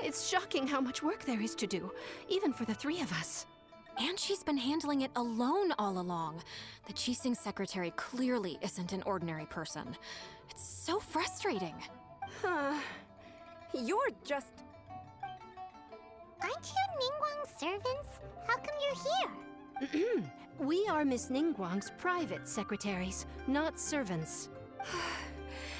It's shocking how much work there is to do, even for the three of us. And she's been handling it alone all along. The Qixing secretary clearly isn't an ordinary person. It's so frustrating. You're just... Aren't you Ningguang's servants? How come you're here? We are Miss Ningguang's private secretaries, not servants.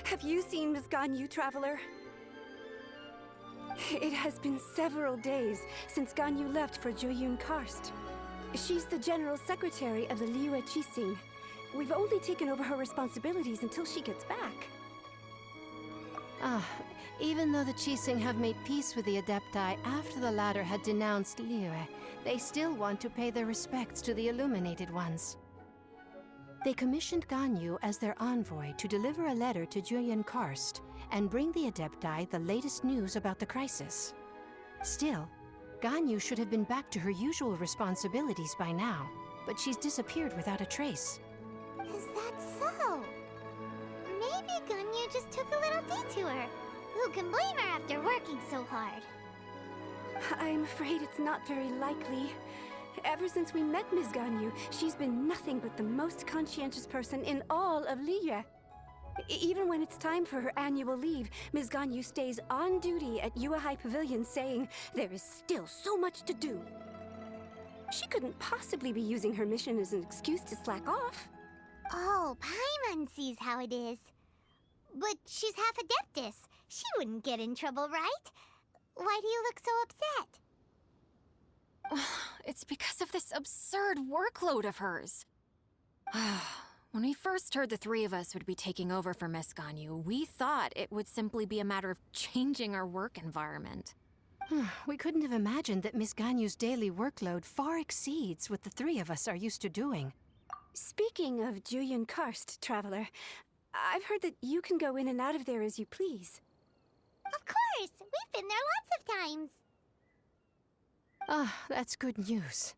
Have you seen Miss Ganyu, Traveler? It has been several days since Ganyu left for Jueyun Karst. She's the general secretary of the Liyue Qixing. We've only taken over her responsibilities until she gets back. Even though the Qixing have made peace with the Adepti after the latter had denounced Liyue, they still want to pay their respects to the Illuminated Ones. They commissioned Ganyu as their envoy to deliver a letter to Jueyun Karst and bring the Adepti the latest news about the crisis. Still, Ganyu should have been back to her usual responsibilities by now, but she's disappeared without a trace. Is that so? Maybe Ganyu just took a little detour. Who can blame her after working so hard? I'm afraid it's not very likely. Ever since we met Ms. Ganyu, she's been nothing but the most conscientious person in all of Liyue. Even when it's time for her annual leave, Ms. Ganyu stays on duty at Yue High Pavilion saying there is still so much to do. She couldn't possibly be using her mission as an excuse to slack off. Oh, Paimon sees how it is. But she's half Adeptus. She wouldn't get in trouble, right? Why do you look so upset? It's because of this absurd workload of hers. When we first heard the three of us would be taking over for Miss Ganyu, we thought it would simply be a matter of changing our work environment. We couldn't have imagined that Miss Ganyu's daily workload far exceeds what the three of us are used to doing. Speaking of Jueyun Karst, Traveler, I've heard that you can go in and out of there as you please. Of course! We've been there lots of times! That's good news.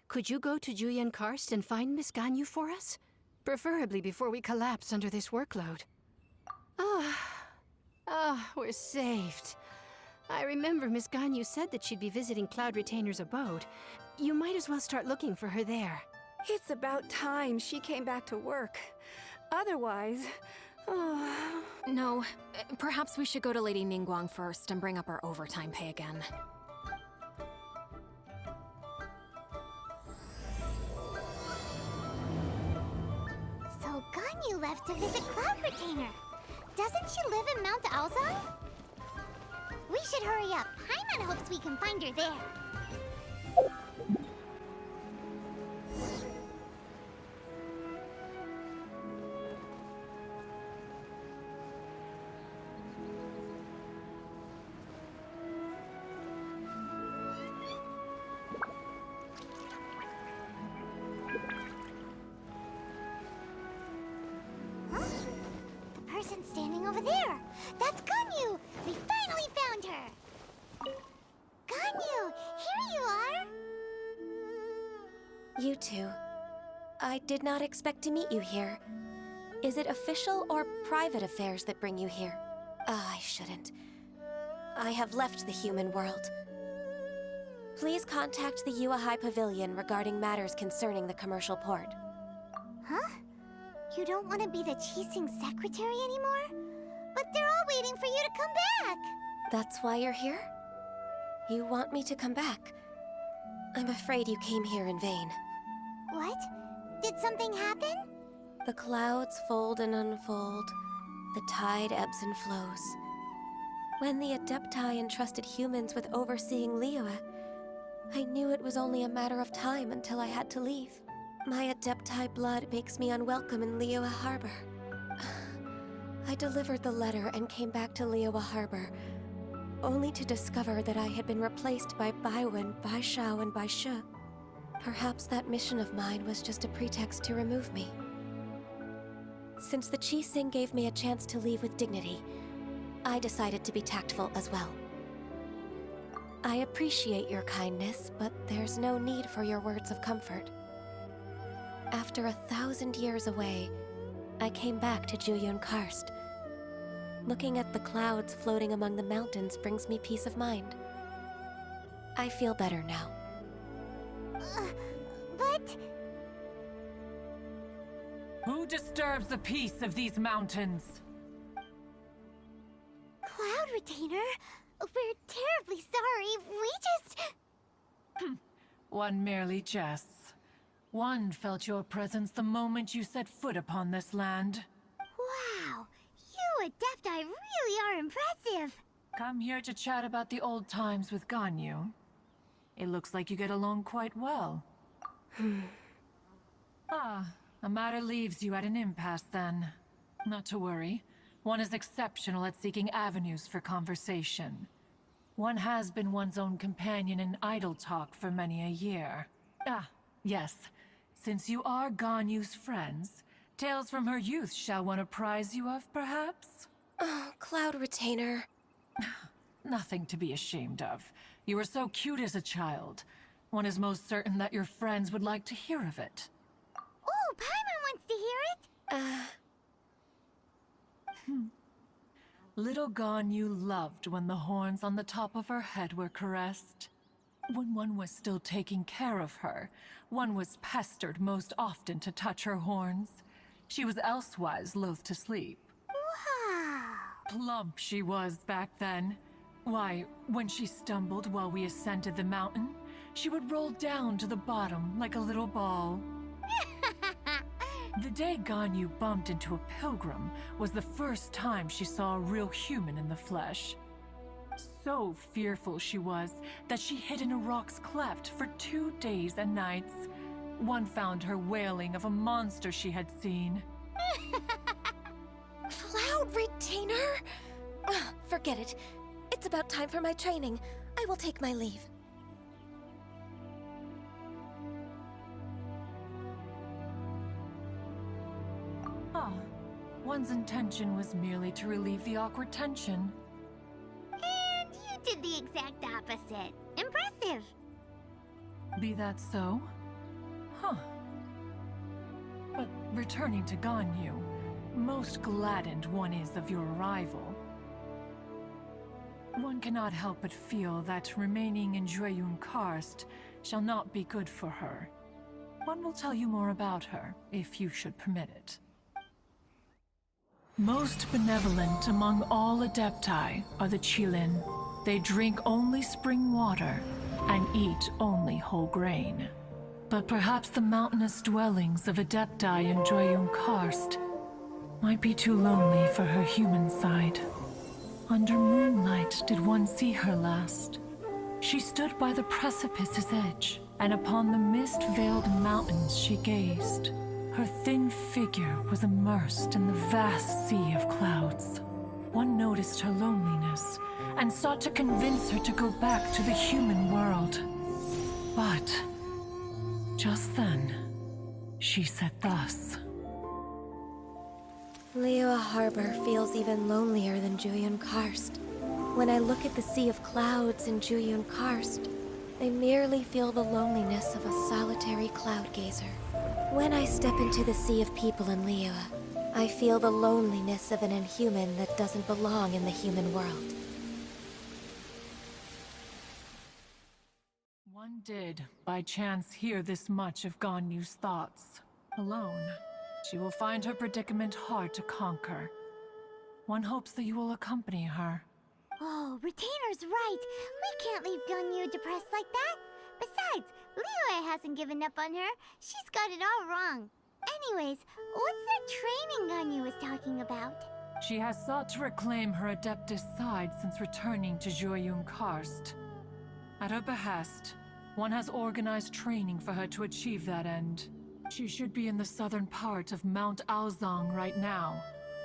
Could you go to Jueyun Karst and find Miss Ganyu for us? Preferably before we collapse under this workload. We're saved. I remember Miss Ganyu said that she'd be visiting Cloud Retainer's abode. You might as well start looking for her there. It's about time she came back to work. Otherwise... No, perhaps we should go to Lady Ningguang first and bring up our overtime pay again. So Ganyu left to visit Cloud Retainer. Doesn't she live in Mount Aozang? We should hurry up. Paimon hopes we can find her there. Standing over there. That's Ganyu! We finally found her! Ganyu! Here you are! You two. I did not expect to meet you here. Is it official or private affairs that bring you here? I shouldn't. I have left the human world. Please contact the Yue High Pavilion regarding matters concerning the commercial port. Huh? You don't want to be the Qixing secretary anymore? But they're all waiting for you to come back! That's why you're here? You want me to come back? I'm afraid you came here in vain. What? Did something happen? The clouds fold and unfold. The tide ebbs and flows. When the Adepti entrusted humans with overseeing Liyue, I knew it was only a matter of time until I had to leave. My Adepti blood makes me unwelcome in Liyue Harbor. I delivered the letter and came back to Liyue Harbor, only to discover that I had been replaced by Baiwen, Baishao, and Baishu. Perhaps that mission of mine was just a pretext to remove me. Since the Qixing gave me a chance to leave with dignity, I decided to be tactful as well. I appreciate your kindness, but there's no need for your words of comfort. After 1,000 years away, I came back to Jueyun Karst. Looking at the clouds floating among the mountains brings me peace of mind. I feel better now. But... Who disturbs the peace of these mountains? Cloud Retainer, we're terribly sorry. We just... One merely jests. One felt your presence the moment you set foot upon this land. Wow, you Adepti really are impressive. Come here to chat about the old times with Ganyu. It looks like you get along quite well. A matter leaves you at an impasse then. Not to worry. One is exceptional at seeking avenues for conversation. One has been one's own companion in idle talk for many a year. Yes. Since you are Ganyu's friends, tales from her youth shall one apprise you of, perhaps? Oh, Cloud Retainer. Nothing to be ashamed of. You were so cute as a child. One is most certain that your friends would like to hear of it. Oh, Paimon wants to hear it. Little Ganyu loved when the horns on the top of her head were caressed. When one was still taking care of her, one was pestered most often to touch her horns. She was elsewise loath to sleep. Wow. Plump she was back then. Why, when she stumbled while we ascended the mountain, she would roll down to the bottom like a little ball. The day Ganyu bumped into a pilgrim was the first time she saw a real human in the flesh. So fearful she was that she hid in a rock's cleft for 2 days and nights. One found her wailing of a monster she had seen. Cloud Retainer? Forget it. It's about time for my training. I will take my leave. One's intention was merely to relieve the awkward tension. And you did the exact opposite. Impressive. Be that so? But returning to Ganyu, most gladdened one is of your arrival. One cannot help but feel that remaining in Jueyun Karst shall not be good for her. One will tell you more about her, if you should permit it. Most benevolent among all Adepti are the Qilin. They drink only spring water and eat only whole grain. But perhaps the mountainous dwellings of Adepti in Jueyun Karst might be too lonely for her human side. Under moonlight did one see her last. She stood by the precipice's edge, and upon the mist-veiled mountains she gazed. Her thin figure was immersed in the vast sea of clouds. One noticed her loneliness, and sought to convince her to go back to the human world. But just then, she said thus. Liyue Harbor feels even lonelier than Jueyun Karst. When I look at the sea of clouds in Jueyun Karst, I merely feel the loneliness of a solitary cloud gazer. When I step into the sea of people in Liyue, I feel the loneliness of an inhuman that doesn't belong in the human world. One did, by chance, hear this much of Ganyu's thoughts. Alone, she will find her predicament hard to conquer. One hopes that you will accompany her. Oh, Retainer's right. We can't leave Ganyu depressed like that. Besides, Liyue hasn't given up on her. She's got it all wrong. Anyways, what's that training Ganyu was talking about? She has sought to reclaim her Adeptus side since returning to Jueyun Karst. At her behest, one has organized training for her to achieve that end. She should be in the southern part of Mount Aozang right now,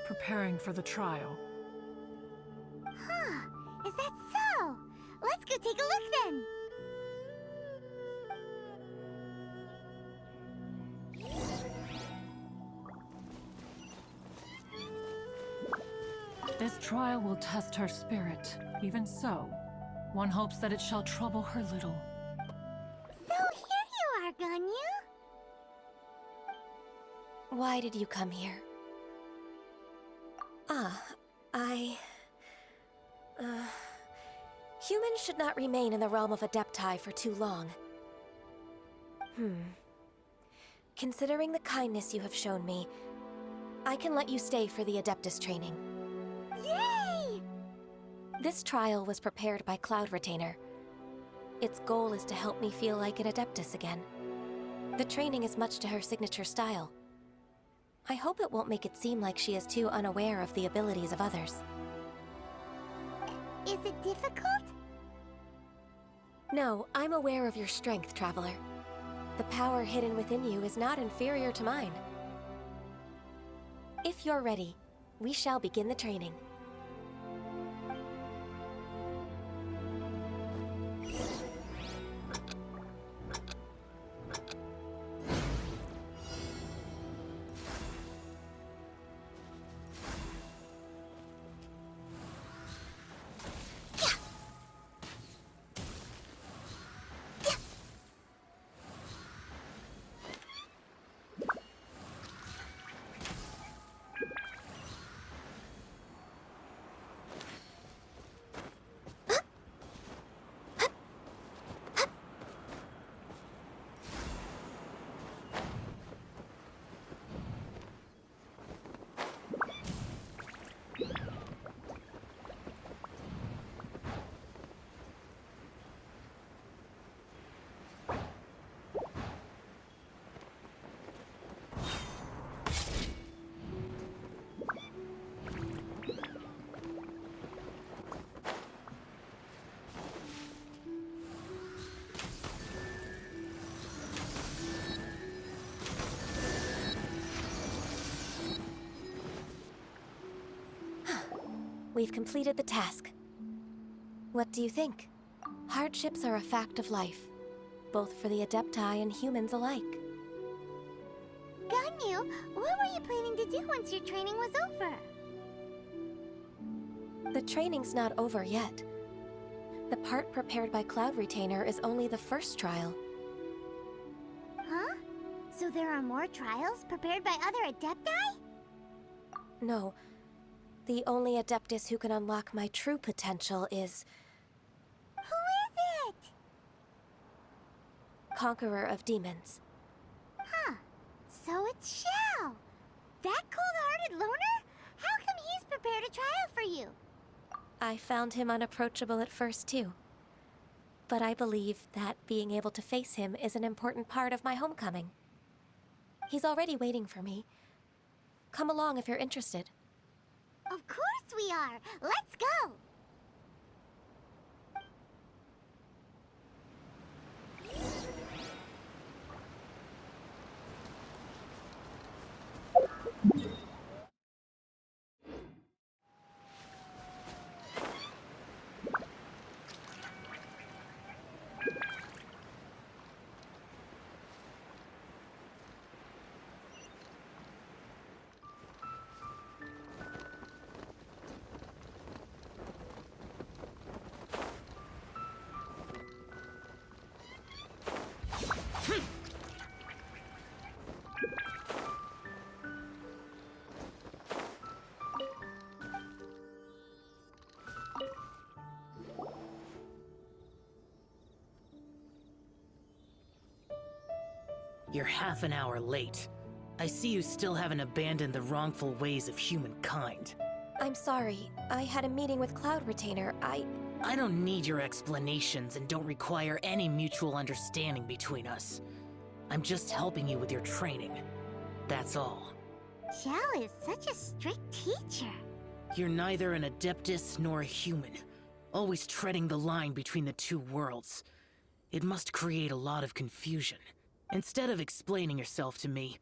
preparing for the trial. Huh, is that so? Let's go take a look then. This trial will test her spirit. Even so, one hopes that it shall trouble her little. So here you are, Ganyu. Why did you come here? Human Humans should not remain in the realm of Adepti for too long. Considering the kindness you have shown me, I can let you stay for the Adeptus training. Yay! This trial was prepared by Cloud Retainer. Its goal is to help me feel like an Adeptus again. The training is much to her signature style. I hope it won't make it seem like she is too unaware of the abilities of others. Is it difficult? No, I'm aware of your strength, Traveler. The power hidden within you is not inferior to mine. If you're ready, we shall begin the training. We've completed the task. What do you think? Hardships are a fact of life, both for the Adepti and humans alike. Ganyu, what were you planning to do once your training was over? The training's not over yet. The part prepared by Cloud Retainer is only the first trial. Huh? So there are more trials prepared by other Adepti? No. The only Adeptus who can unlock my true potential is Who is it? Conqueror of Demons. Huh. So it's Shao. That cold-hearted loner? How come he's prepared a trial for you? I found him unapproachable at first, too. But I believe that being able to face him is an important part of my homecoming. He's already waiting for me. Come along if you're interested. Of course we are. Let's go. You're half an hour late. I see you still haven't abandoned the wrongful ways of humankind. I'm sorry. I had a meeting with Cloud Retainer. I don't need your explanations and don't require any mutual understanding between us. I'm just helping you with your training. That's all. Xiao is such a strict teacher. You're neither an Adeptus nor a human, always treading the line between the two worlds. It must create a lot of confusion. Instead of explaining yourself to me,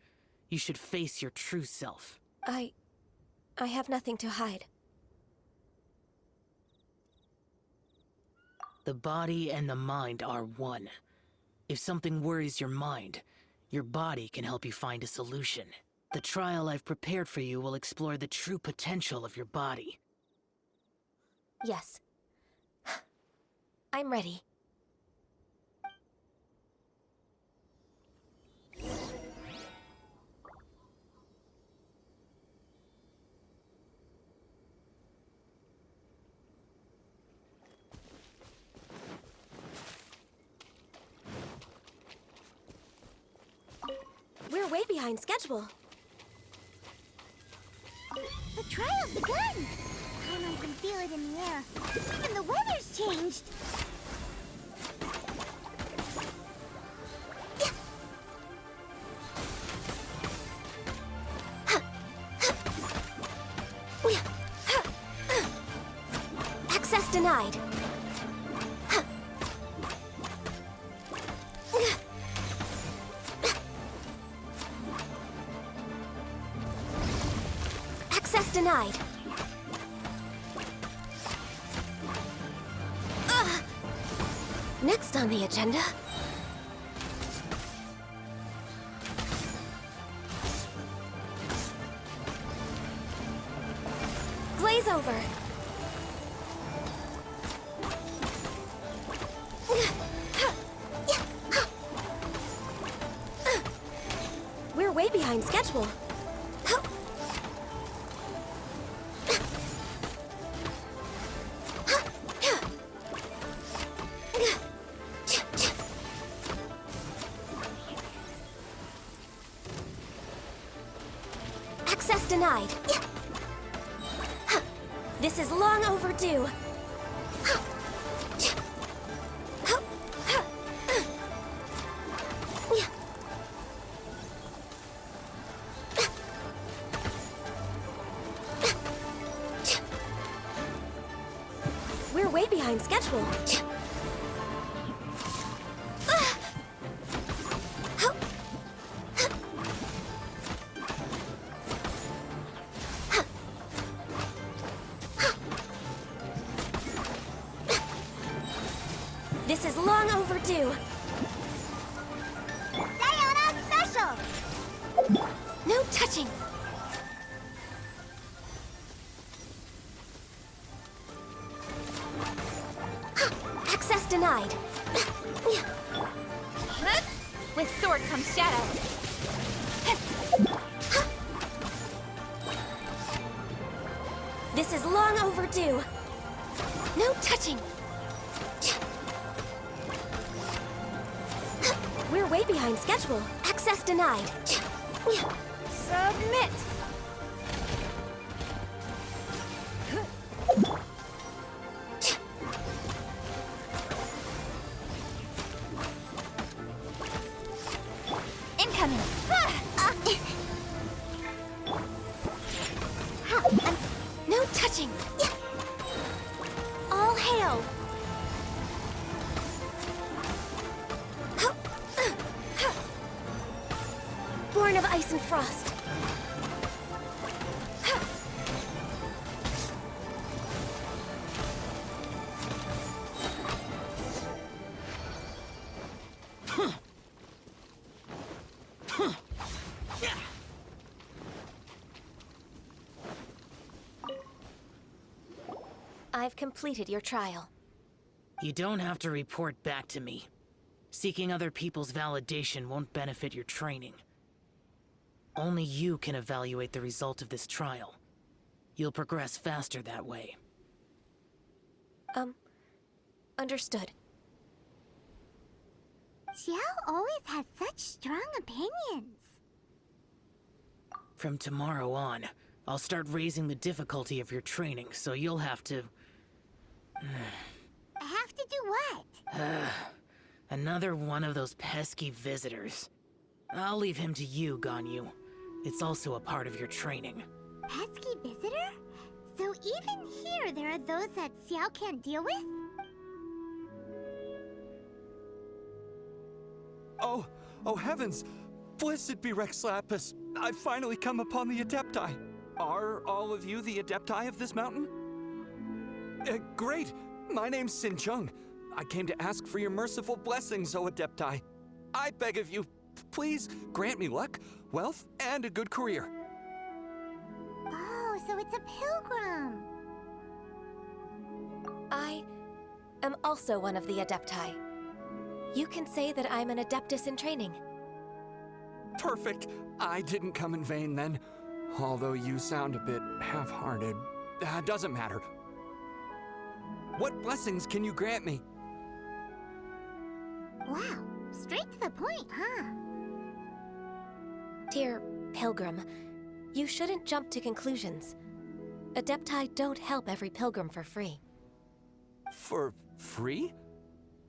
you should face your true self. I have nothing to hide. The body and the mind are one. If something worries your mind, your body can help you find a solution. The trial I've prepared for you will explore the true potential of your body. Yes. I'm ready. behind schedule. The trial's begun! Paimon can feel it in the air. Even the weather's changed! Access denied. Access denied. Next on the agenda. Glaze over. We're way behind schedule. Access denied. This is long overdue. We're way behind schedule. This is long overdue. Diana Special! No touching. Access denied. With sword comes shadow. This is long overdue. No touching. We're way behind schedule. Access denied. Submit! Incoming! No touching. All hail. Born of ice and frost. I've completed your trial. You don't have to report back to me. Seeking other people's validation won't benefit your training. Only you can evaluate the result of this trial. You'll progress faster that way. Understood. Xiao always has such strong opinions. From tomorrow on, I'll start raising the difficulty of your training, so you'll have to... Have to do what? Another one of those pesky visitors. I'll leave him to you, Ganyu. It's also a part of your training. Pesky visitor? So even here there are those that Xiao can't deal with? Oh heavens! Blessed be Rex Lapis! I've finally come upon the Adepti! Are all of you the Adepti of this mountain? Great! My name's Sin Chung. I came to ask for your merciful blessings, O Adepti. I beg of you, please grant me luck, wealth, and a good career. Oh, so it's a pilgrim. I am also one of the Adepti. You can say that I'm an Adeptus in training. Perfect! I didn't come in vain then. Although you sound a bit half-hearted. Doesn't matter. What blessings can you grant me? Wow, straight to the point, huh? Dear Pilgrim, you shouldn't jump to conclusions. Adepti don't help every pilgrim for free. For free?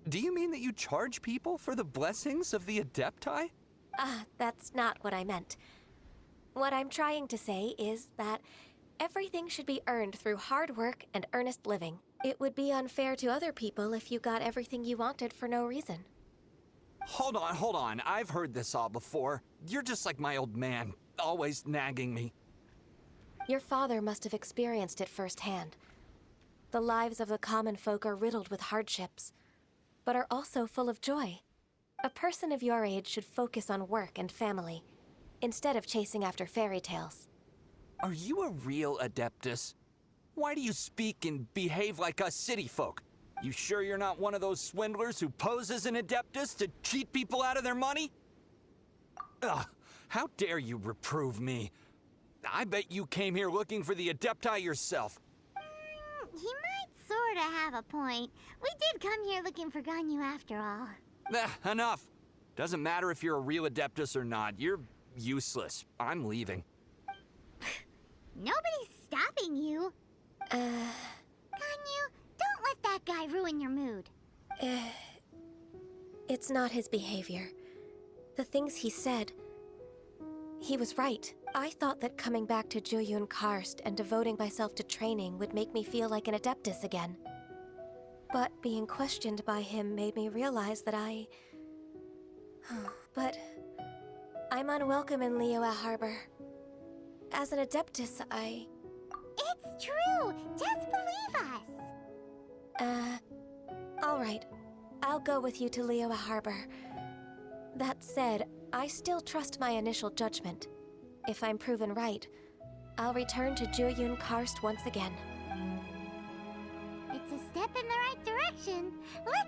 Do you mean that you charge people for the blessings of the Adepti? That's not what I meant. What I'm trying to say is that everything should be earned through hard work and earnest living. It would be unfair to other people if you got everything you wanted for no reason. Hold on. I've heard this all before. You're just like my old man, always nagging me. Your father must have experienced it firsthand. The lives of the common folk are riddled with hardships, but are also full of joy. A person of your age should focus on work and family, instead of chasing after fairy tales. Are you a real Adeptus? Why do you speak and behave like us city folk? You sure you're not one of those swindlers who pose as an Adeptus to cheat people out of their money? Ugh, how dare you reprove me? I bet you came here looking for the Adepti yourself. He might sorta have a point. We did come here looking for Ganyu after all. Enough. Doesn't matter if you're a real Adeptus or not. You're useless. I'm leaving. Nobody's stopping you. Ganyu, don't let that guy ruin your mood. It's not his behavior. The things he said. He was right. I thought that coming back to Jueyun Karst and devoting myself to training would make me feel like an Adeptus again. But being questioned by him made me realize that But I'm unwelcome in Liyue Harbor. As an Adeptus, It's true! Just believe us! Alright. I'll go with you to Liyue Harbor. That said, I still trust my initial judgment. If I'm proven right, I'll return to Jueyun Karst once again. It's a step in the right direction. Let's